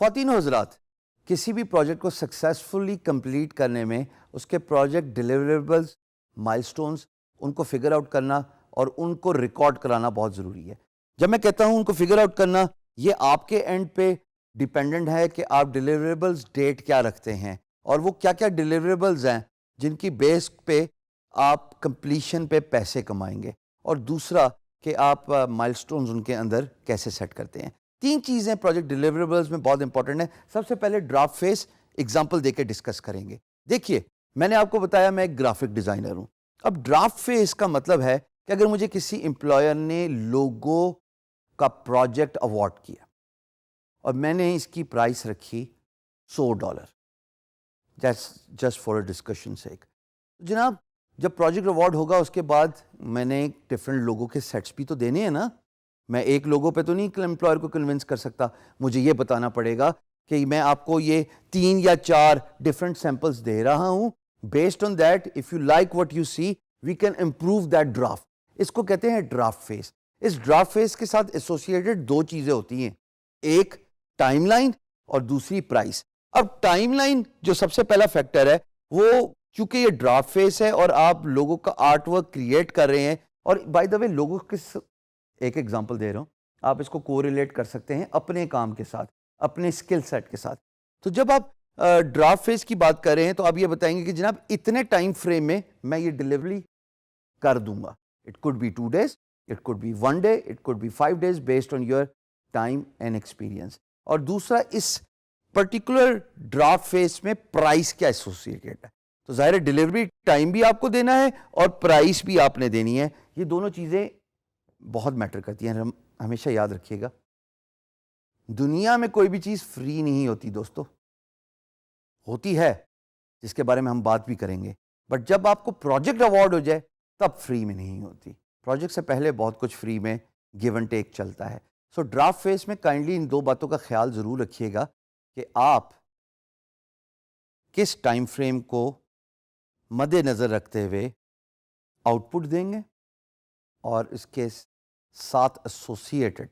خواتین و حضرات، کسی بھی پروجیکٹ کو سکسیسفلی کمپلیٹ کرنے میں اس کے پروجیکٹ ڈیلیوریبلز، مائلسٹونز، ان کو فگر آؤٹ کرنا اور ان کو ریکارڈ کرانا بہت ضروری ہے۔ جب میں کہتا ہوں ان کو فگر آؤٹ کرنا، یہ آپ کے اینڈ پہ ڈیپینڈنٹ ہے کہ آپ ڈیلیوریبلز ڈیٹ کیا رکھتے ہیں اور وہ کیا کیا ڈیلیوریبلز ہیں جن کی بیس پہ آپ کمپلیشن پہ پیسے کمائیں گے، اور دوسرا کہ آپ مائلسٹونز ان کے اندر کیسے سیٹ کرتے ہیں۔ تین چیزیں پروجیکٹ ڈیلیوریبلز میں بہت امپورٹنٹ ہیں۔ سب سے پہلے ڈرافٹ فیس ایگزامپل دے کے ڈسکس کریں گے۔ دیکھیے، میں نے آپ کو بتایا میں ایک گرافک ڈیزائنر ہوں۔ اب ڈرافٹ فیس کا مطلب ہے کہ اگر مجھے کسی امپلائر نے لوگو کا پروجیکٹ اوارڈ کیا اور میں نے اس کی پرائس رکھی $100، جسٹ فار اے ڈسکشن سیک، جناب جب پروجیکٹ اوارڈ ہوگا اس کے بعد میں نے ڈفرینٹ لوگوں کے سیٹس بھی تو دینے ہیں نا۔ میں ایک لوگو پہ تو نہیں امپلائر کو کنونس کر سکتا، مجھے یہ بتانا پڑے گا کہ میں آپ کو یہ 3 یا 4 ڈفرینٹ سیمپلز دے رہا ہوں۔ Based on that if you like what you see we can improve that draft. اس کو کہتے ہیں ڈرافٹ فیس۔ اس ڈرافٹ فیس کے ساتھ ایسوسیٹڈ 2 چیزیں ہوتی ہیں، ایک ٹائم لائن اور دوسری پرائس۔ اب ٹائم لائن جو سب سے پہلا فیکٹر ہے، وہ چونکہ یہ ڈرافٹ فیس ہے اور آپ لوگوں کا آرٹ ورک کریٹ کر رہے ہیں، اور بائی دا وے لوگوں کے ایک ایگزامپل دے رہا ہوں، آپ اس کو کو ریلیٹ کر سکتے ہیں اپنے کام کے ساتھ، اپنے اسکل سیٹ کے ساتھ۔ تو جب آپ ڈرافٹ فیس کی بات کر رہے ہیں تو آپ یہ بتائیں گے کہ جناب اتنے ٹائم فریم میں میں یہ ڈلیوری کر دوں گا۔ It could be 2 days, it could be 1 day, it could be 5 days based on your time and experience. اور دوسرا، اس پرٹیکولر ڈرافٹ فیس میں پرائس کیا ایسوسیٹڈ ہے، تو ظاہر ہے ڈلیوری ٹائم بھی آپ کو دینا ہے اور پرائس بھی آپ نے دینی ہے۔ یہ دونوں چیزیں بہت میٹر کرتی ہیں، ہمیشہ یاد رکھیے گا۔ دنیا میں کوئی بھی چیز فری نہیں ہوتی دوستو، ہوتی ہے جس کے بارے میں ہم بات بھی کریں گے، بٹ جب آپ کو پروجیکٹ اوارڈ ہو جائے تب فری میں نہیں ہوتی۔ پروجیکٹ سے پہلے بہت کچھ فری میں گیو اینڈ ٹیک چلتا ہے۔ سو ڈرافٹ فیس میں کائنڈلی ان 2 باتوں کا خیال ضرور رکھیے گا کہ آپ کس ٹائم فریم کو مد نظر رکھتے ہوئے آؤٹ پٹ دیں گے اور اس کے ساتھ ایسوسیٹڈ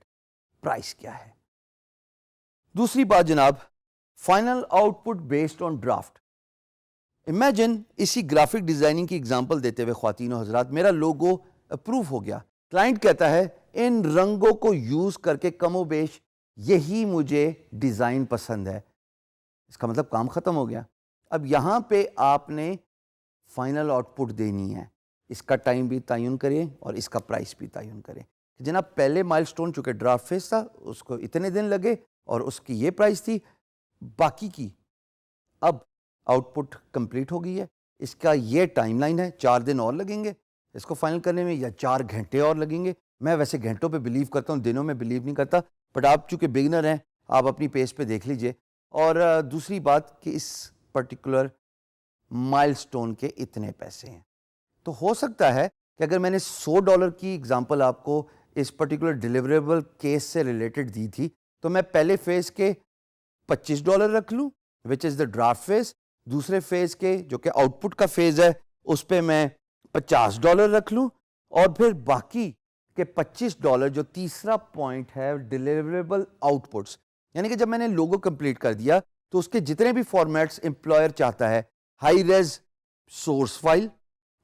پرائس کیا ہے۔ دوسری بات جناب، final out put based on draft. Imagine اسی گرافک ڈیزائننگ کی ایگزامپل دیتے ہوئے خواتین و حضرات، میرا لوگو اپروو ہو گیا، کلائنٹ کہتا ہے ان رنگوں کو یوز کر کے کم و بیش یہی مجھے ڈیزائن پسند ہے۔ اس کا مطلب کام ختم ہو گیا۔ اب یہاں پہ آپ نے فائنل آؤٹ پٹ دینی ہے، اس کا ٹائم بھی تعین کریں اور اس کا پرائس بھی تعین کریں۔ جناب پہلے مائل سٹون چونکہ ڈرافٹ فیس تھا، اس کو اتنے دن لگے اور اس کی یہ پرائس تھی، باقی کی اب آؤٹ پٹ کمپلیٹ ہو گئی ہے، اس کا یہ ٹائم لائن ہے، 4 دن اور لگیں گے اس کو فائنل کرنے میں، یا 4 گھنٹے اور لگیں گے۔ میں ویسے گھنٹوں پہ بلیو کرتا ہوں، دنوں میں بلیو نہیں کرتا، بٹ آپ چونکہ بگنر ہیں آپ اپنی پیس پہ دیکھ لیجئے۔ اور دوسری بات کہ اس پرٹیکولر مائل سٹون کے اتنے پیسے ہیں، تو ہو سکتا ہے کہ اگر میں نے $100 کی ایگزامپل آپ کو اس پرٹیکولر ڈیلیوریبل کیس سے ریلیٹڈ دی تھی، تو میں پہلے فیز کے $25 رکھ لوں وچ از دا ڈرافٹ فیز، دوسرے فیز کے جو کہ آؤٹ پٹ کا فیز ہے اس پہ میں $50 رکھ لوں، اور پھر باقی کے $25 جو تیسرا پوائنٹ ہے ڈیلیوریبل آؤٹ پٹس، یعنی کہ جب میں نے لوگو کمپلیٹ کر دیا تو اس کے جتنے بھی فارمیٹس امپلائر چاہتا ہے، ہائی ریز سورس فائل،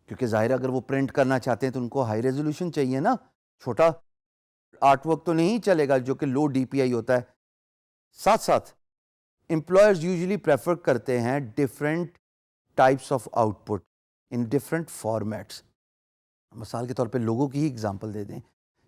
کیونکہ ظاہر اگر وہ پرنٹ کرنا چاہتے ہیں تو ان کو ہائی ریزولوشن چاہیے نا، چھوٹا آرٹ ورک تو نہیں چلے گا جو کہ لو ڈی پی آئی ہوتا ہے۔ ساتھ ساتھ امپلائرز یوزلی پریفر کرتے ہیں different types of out put in different formats. مثال کے طور پہ لوگوں کی ہی اگزامپل دے دیں،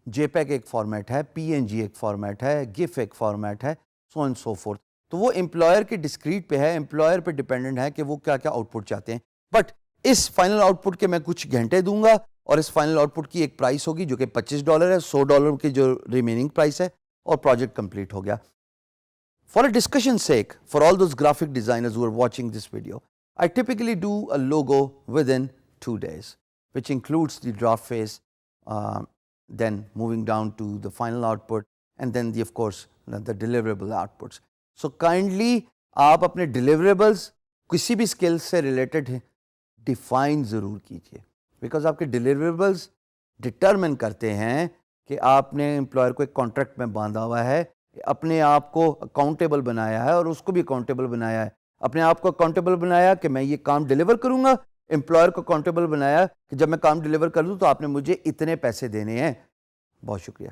جے پیک ایک فارمیٹ ہے، پی این جی ایک فارمیٹ ہے، گف ایک فارمیٹ ہے، سو اینڈ سو فورتھ۔ تو وہ امپلائر کے ڈسکریٹ پہ ہے، امپلائر پہ ڈیپینڈنٹ ہے کہ وہ کیا کیا آؤٹ پٹ چاہتے ہیں۔ بٹ اس فائنل آؤٹ پٹ کے میں کچھ گھنٹے دوں گا اور اس فائنل آؤٹ پٹ کی ایک پرائس ہوگی جو کہ $25 ہے، $100 کی جو ریمیننگ پرائس ہے، اور پروجیکٹ کمپلیٹ ہو گیا۔ For a discussion's sake, for all those graphic designers who are watching this video, I typically do a logo within 2 days, which includes the draft phase, then moving down to the final output, and then of course the deliverable outputs. So kindly آپ اپنے deliverables کسی بھی skill سے related define ضرور کیجیے، because آپ کے deliverables determine کرتے ہیں کہ آپ نے امپلائر کو ایک کانٹریکٹ میں باندھا ہوا ہے، اپنے آپ کو اکاؤنٹیبل بنایا ہے اور اس کو بھی اکاؤنٹیبل بنایا ہے. اپنے آپ کو اکاؤنٹیبل بنایا کہ میں یہ کام ڈیلیور کروں گا, امپلائر کو اکاؤنٹیبل بنایا کہ جب میں کام ڈیلیور کر دوں تو آپ نے مجھے اتنے پیسے دینے ہیں. بہت شکریہ.